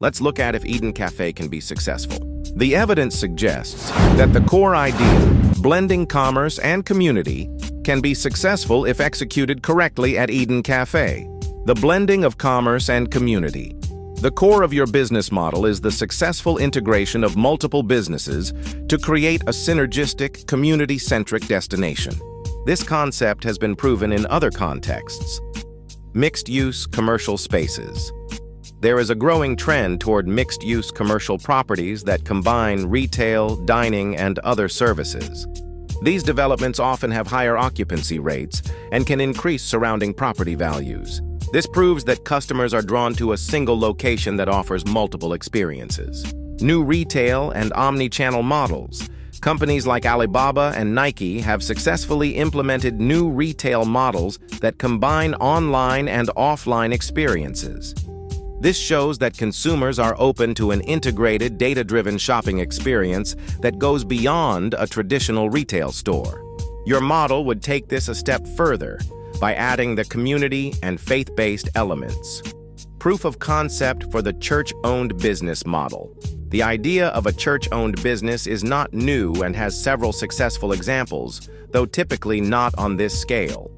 let's look at if Eden Cafe can be successful. The evidence suggests that the core idea, blending commerce and community, can be successful if executed correctly at Eden Cafe. The blending of commerce and community. The core of your business model is the successful integration of multiple businesses to create a synergistic, community-centric destination. This concept has been proven in other contexts. Mixed-use commercial spaces. There is a growing trend toward mixed-use commercial properties that combine retail, dining, and other services. These developments often have higher occupancy rates and can increase surrounding property values. This proves that customers are drawn to a single location that offers multiple experiences. New retail and omni-channel models. Companies like Alibaba and Nike have successfully implemented new retail models that combine online and offline experiences. This shows that consumers are open to an integrated, data-driven shopping experience that goes beyond a traditional retail store. Your model would take this a step further by adding the community and faith-based elements. Proof of concept for the church-owned business model. The idea of a church-owned business is not new and has several successful examples, though typically not on this scale.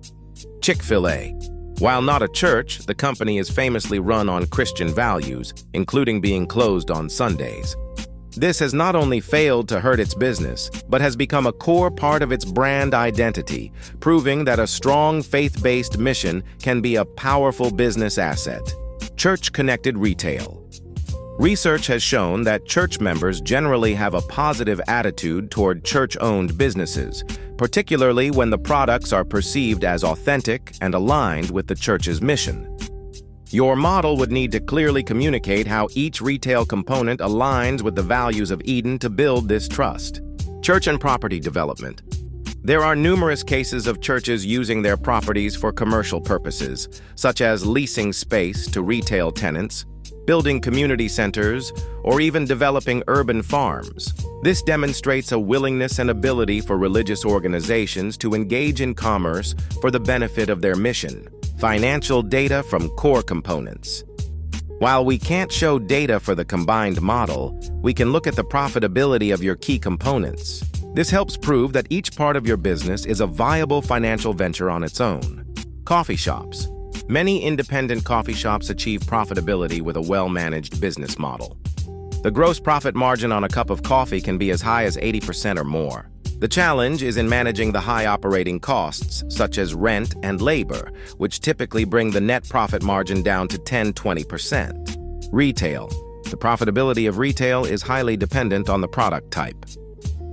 Chick-fil-A. While not a church, the company is famously run on Christian values, including being closed on Sundays. This has not only failed to hurt its business, but has become a core part of its brand identity, proving that a strong faith-based mission can be a powerful business asset. Church-connected retail. Research has shown that church members generally have a positive attitude toward church-owned businesses, particularly when the products are perceived as authentic and aligned with the church's mission. Your model would need to clearly communicate how each retail component aligns with the values of Eden to build this trust. Church and property development. There are numerous cases of churches using their properties for commercial purposes, such as leasing space to retail tenants, building community centers, or even developing urban farms. This demonstrates a willingness and ability for religious organizations to engage in commerce for the benefit of their mission. Financial data from core components. While we can't show data for the combined model, we can look at the profitability of your key components. This helps prove that each part of your business is a viable financial venture on its own. Coffee shops. Many independent coffee shops achieve profitability with a well-managed business model. The gross profit margin on a cup of coffee can be as high as 80% or more. The challenge is in managing the high operating costs, such as rent and labor, which typically bring the net profit margin down to 10–20%. Retail. The profitability of retail is highly dependent on the product type.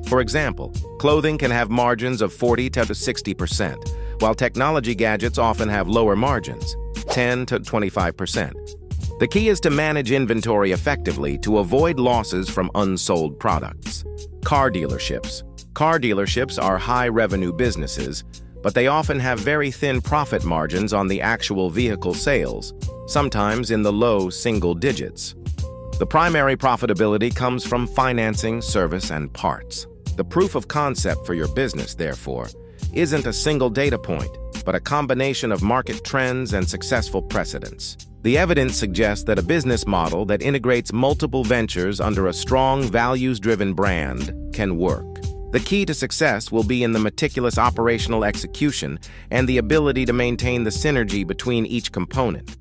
For example, clothing can have margins of 40–60%, while technology gadgets often have lower margins, 10–25%. The key is to manage inventory effectively to avoid losses from unsold products. Car dealerships. Car dealerships are high-revenue businesses, but they often have very thin profit margins on the actual vehicle sales, sometimes in the low single digits. The primary profitability comes from financing, service, and parts. The proof of concept for your business, therefore, isn't a single data point, but a combination of market trends and successful precedents. The evidence suggests that a business model that integrates multiple ventures under a strong, values-driven brand can work. The key to success will be in the meticulous operational execution and the ability to maintain the synergy between each component.